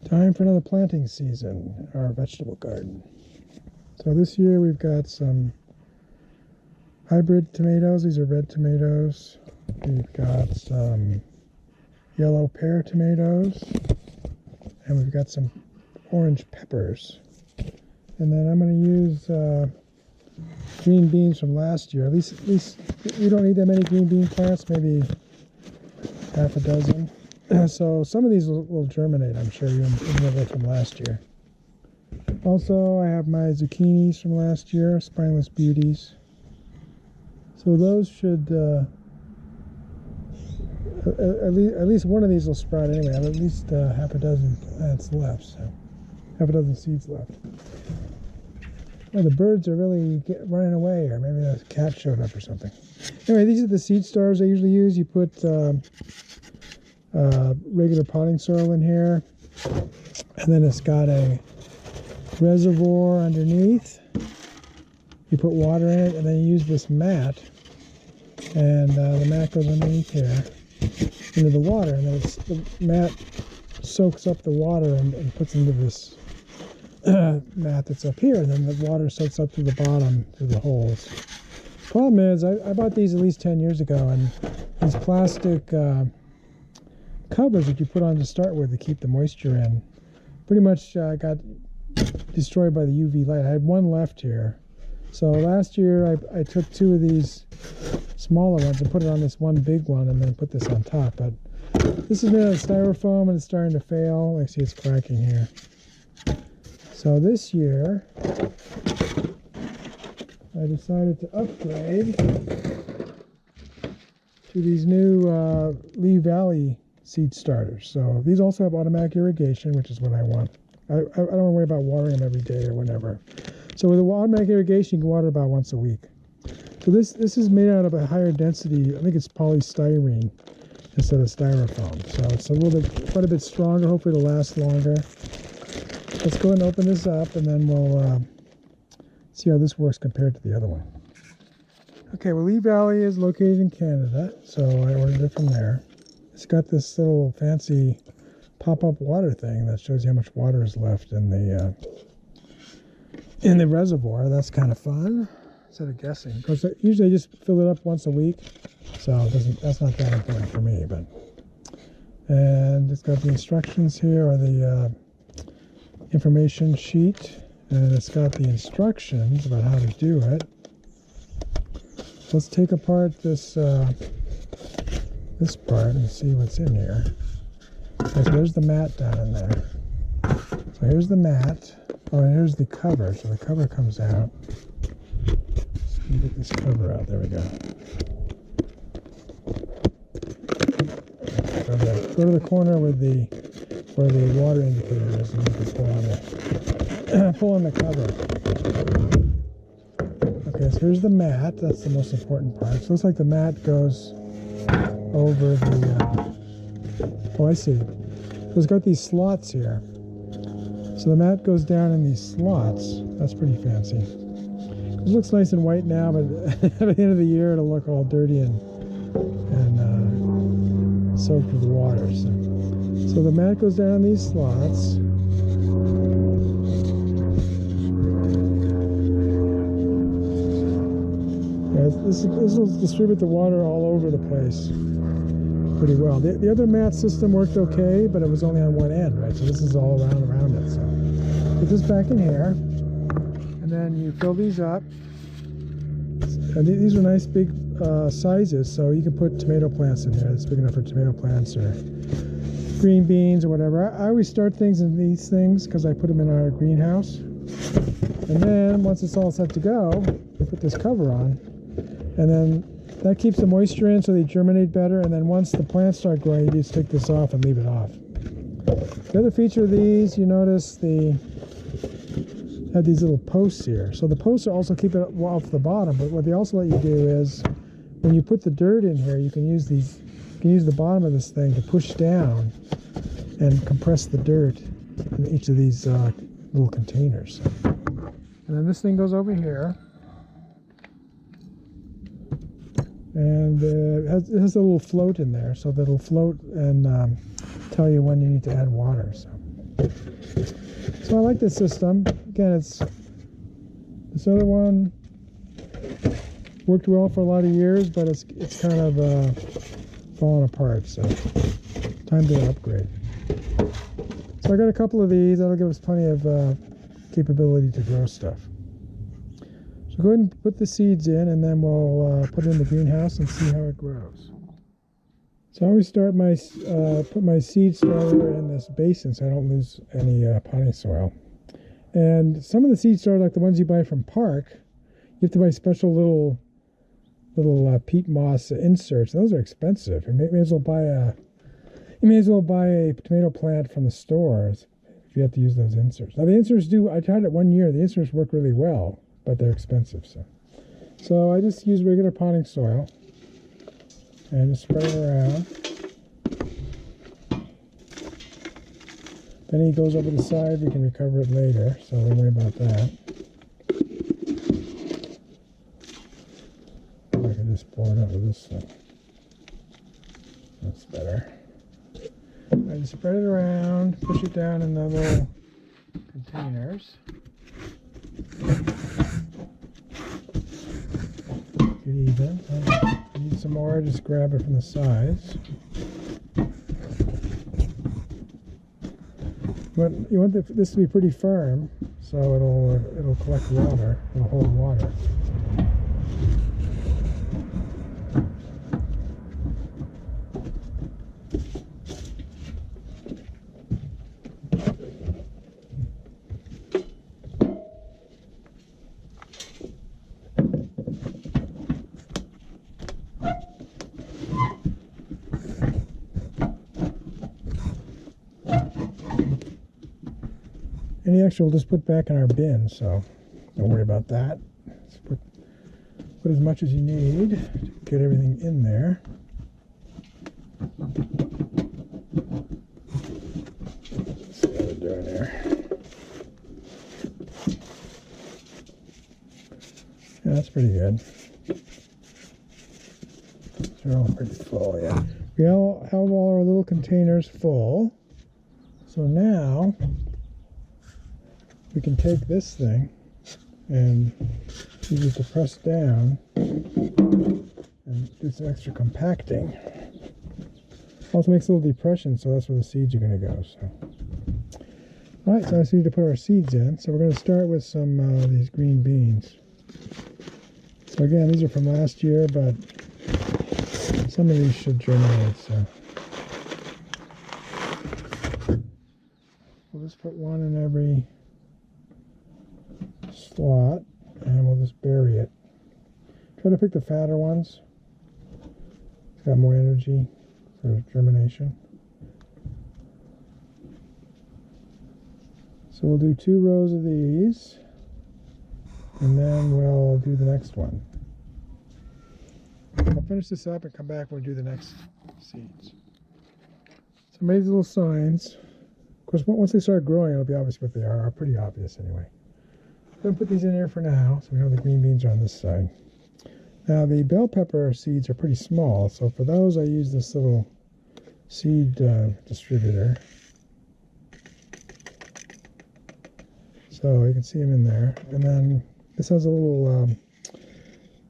Time for another planting season in our vegetable garden. So this year we've got some hybrid tomatoes. These are red tomatoes. We've got some yellow pear tomatoes. And we've got some orange peppers. And then I'm going to use green beans from last year. At least we don't need that many green bean plants, maybe half a dozen. So some of these will germinate, I'm sure, even though from last year. Also, I have my zucchinis from last year, spineless beauties. So those should, at least one of these will sprout anyway. I have at least half a dozen plants left, so half a dozen seeds left. Oh, the birds are really running away, or maybe a cat showed up or something. Anyway, these are the seed starters I usually use. You put regular potting soil in here, and then it's got a reservoir underneath. You put water in it, and then you use this mat, and the mat goes underneath here into the water, and then the mat soaks up the water and puts into this mat that's up here, and then the water soaks up to the bottom through the holes. Problem is, I bought these at least 10 years ago, and these plastic covers that you put on to start with to keep the moisture in pretty much got destroyed by the UV light. I had one left here. So last year I took two of these smaller ones and put it on this one big one, and then put this on top. But this is made out of styrofoam and it's starting to fail. I see it's cracking here. So this year I decided to upgrade to these new Lee Valley seed starters. So these also have automatic irrigation, which is what I want. I don't want to worry about watering them every day or whenever. So with the automatic irrigation, you can water about once a week. So this is made out of a higher density, I think it's polystyrene instead of styrofoam. So it's quite a bit stronger. Hopefully it'll last longer. Let's go ahead and open this up, and then we'll see how this works compared to the other one. Okay, well, Lee Valley is located in Canada, so I ordered it from there. It's got this little fancy pop-up water thing that shows you how much water is left in the reservoir. That's kind of fun, instead of guessing. Because usually I just fill it up once a week, so that's not that important for me. And it's got the instructions here, or the information sheet, and it's got the instructions about how to do it. Let's take apart this part and see what's in here. Okay, so there's the mat down in there. So here's the mat. Oh, and here's the cover. So the cover comes out. Let me get this cover out. There we go. Go to the corner where the water indicator is, and you can pull on the cover. Okay, so here's the mat. That's the most important part. So it looks like the mat goes over the oh, I see. So it's got these slots here. So the mat goes down in these slots. That's pretty fancy. It looks nice and white now, but at the end of the year it'll look all dirty and soaked with water. So the mat goes down in these slots. Yeah, this will distribute the water all over the place pretty well. The other mat system worked okay, but it was only on one end, right? So this is all around it. So put this back in here, and then you fill these up. And these are nice big sizes, so you can put tomato plants in here. It's big enough for tomato plants or green beans or whatever. I always start things in these things because I put them in our greenhouse. And then once it's all set to go, we put this cover on, and then that keeps the moisture in so they germinate better. And then once the plants start growing, you just take this off and leave it off. The other feature of these, you notice they have these little posts here. So the posts are also keep it off the bottom, but what they also let you do is when you put the dirt in here, you can use the bottom of this thing to push down and compress the dirt in each of these little containers. And then this thing goes over here, and it has a little float in there, so that it'll float and tell you when you need to add water. So I like this system. Again, this other one worked well for a lot of years, but it's kind of falling apart. So time to upgrade. So I got a couple of these. That'll give us plenty of capability to grow stuff. So go ahead and put the seeds in, and then we'll put it in the greenhouse and see how it grows. So I always start put my seed starter in this basin so I don't lose any potting soil. And some of the seed starters, like the ones you buy from Park, you have to buy special little peat moss inserts. Those are expensive. You may as well buy a tomato plant from the stores if you have to use those inserts. Now the inserts I tried it 1 year. The inserts work really well, but they're expensive. So I just use regular potting soil and just spread it around. Then he goes over the side. We can recover it later, so don't worry about that. I can just pour it out with this thing. That's better. I just spread it around, push it down in the little containers. Get even. If you need some more, just grab it from the sides. You want this to be pretty firm, so it'll collect water. It'll hold water. Any extra we'll just put back in our bin, so don't worry about that. Just put as much as you need to get everything in there. Let's see how we're doing here. Yeah, that's pretty good. They're all pretty full, yeah. We all have all our little containers full. So now we can take this thing and use it to press down and do some extra compacting. Also makes a little depression, so that's where the seeds are going to go. All right, so I just need to put our seeds in. So we're going to start with some of these green beans. So again, these are from last year, but some of these should germinate. So we'll just put one in every slot, and we'll just bury it. Try to pick the fatter ones. It's got more energy for germination. So we'll do 2 rows of these, and then we'll do the next one. I'll finish this up and come back when we do the next seeds. So I made these little signs. Of course, once they start growing, it'll be obvious what they are. Pretty obvious anyway. I'm going to put these in here for now, so we know the green beans are on this side. Now, the bell pepper seeds are pretty small, so for those I use this little seed distributor. So you can see them in there. And then this has a little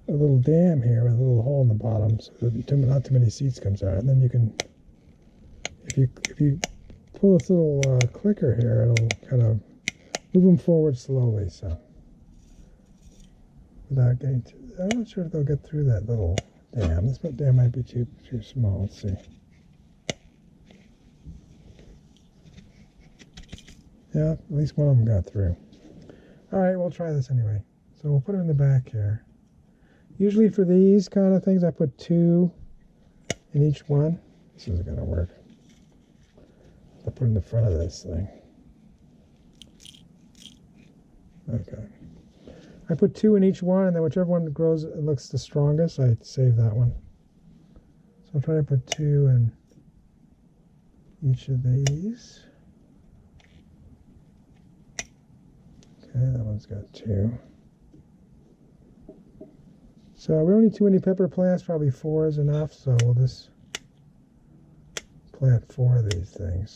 dam here with a little hole in the bottom, so that not too many seeds comes out. And then you can, if you pull this little clicker here, it'll kind of move them forward slowly, so without getting too, I'm not sure if they'll get through that little dam. This dam might be too small. Let's see. Yeah, at least one of them got through. All right, we'll try this anyway. So we'll put them in the back here. Usually for these kind of things, I put 2 in each one. This isn't going to work. I'll put in the front of this thing. Okay. I put 2 in each one, and then whichever one grows and looks the strongest, I save that one. So I'll try to put 2 in each of these. Okay, that one's got 2. So we don't need too many pepper plants, probably 4 is enough, so we'll just plant 4 of these things.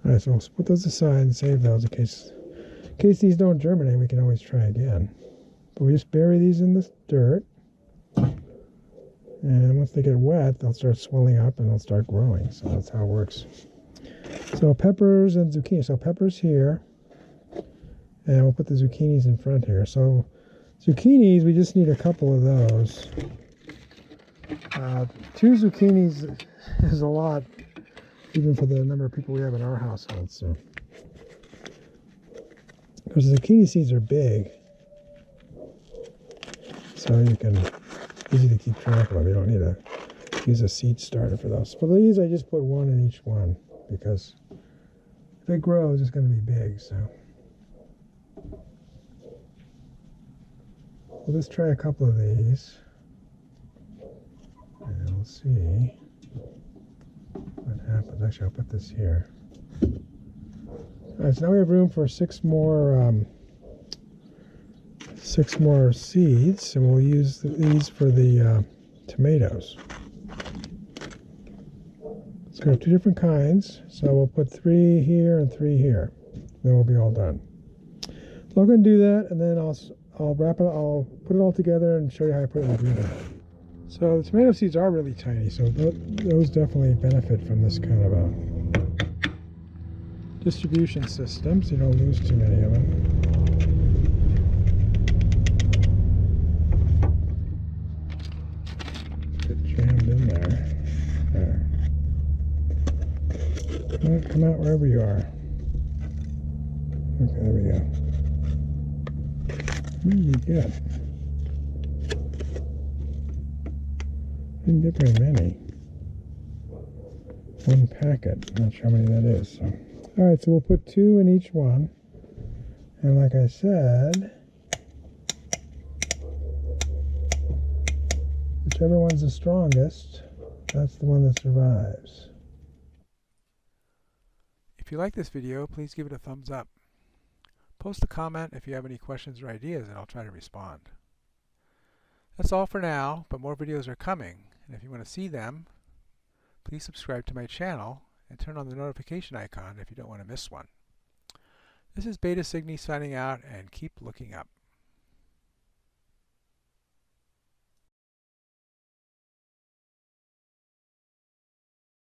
Alright, so we'll put those aside and save those in case these don't germinate. We can always try again. But we just bury these in this dirt, and once they get wet, they'll start swelling up and they'll start growing. So that's how it works. So peppers and zucchini. So peppers here, and we'll put the zucchinis in front here. So zucchinis, we just need a couple of those. 2 zucchinis is a lot, even for the number of people we have in our household. So, because the zucchini seeds are big, so you can easy to keep track of them. You don't need to use a seed starter for those. For these, I just put 1 in each one because if it grows, it's going to be big. So we'll just try a couple of these, and we'll see what happens. Actually, I'll put this here. All right, so now we have room for 6 more seeds, and we'll use these for the tomatoes. So we have 2 different kinds, so we'll put 3 here and 3 here. Then we'll be all done. So I'm going to do that, and then I'll wrap it. I'll put it all together and show you how I put it in the greenhouse. So the tomato seeds are really tiny, so those definitely benefit from this kind of a distribution system, so you don't lose too many of them. Get jammed in there. There. Come out wherever you are. Okay, there we go. Really good. Didn't get very many. 1 packet. Not sure how many that is. So. Alright, so we'll put 2 in each one. And like I said, whichever one's the strongest, that's the one that survives. If you like this video, please give it a thumbs up. Post a comment if you have any questions or ideas, and I'll try to respond. That's all for now, but more videos are coming, and if you want to see them, please subscribe to my channel and turn on the notification icon if you don't want to miss one. This is STScI signing out, and keep looking up.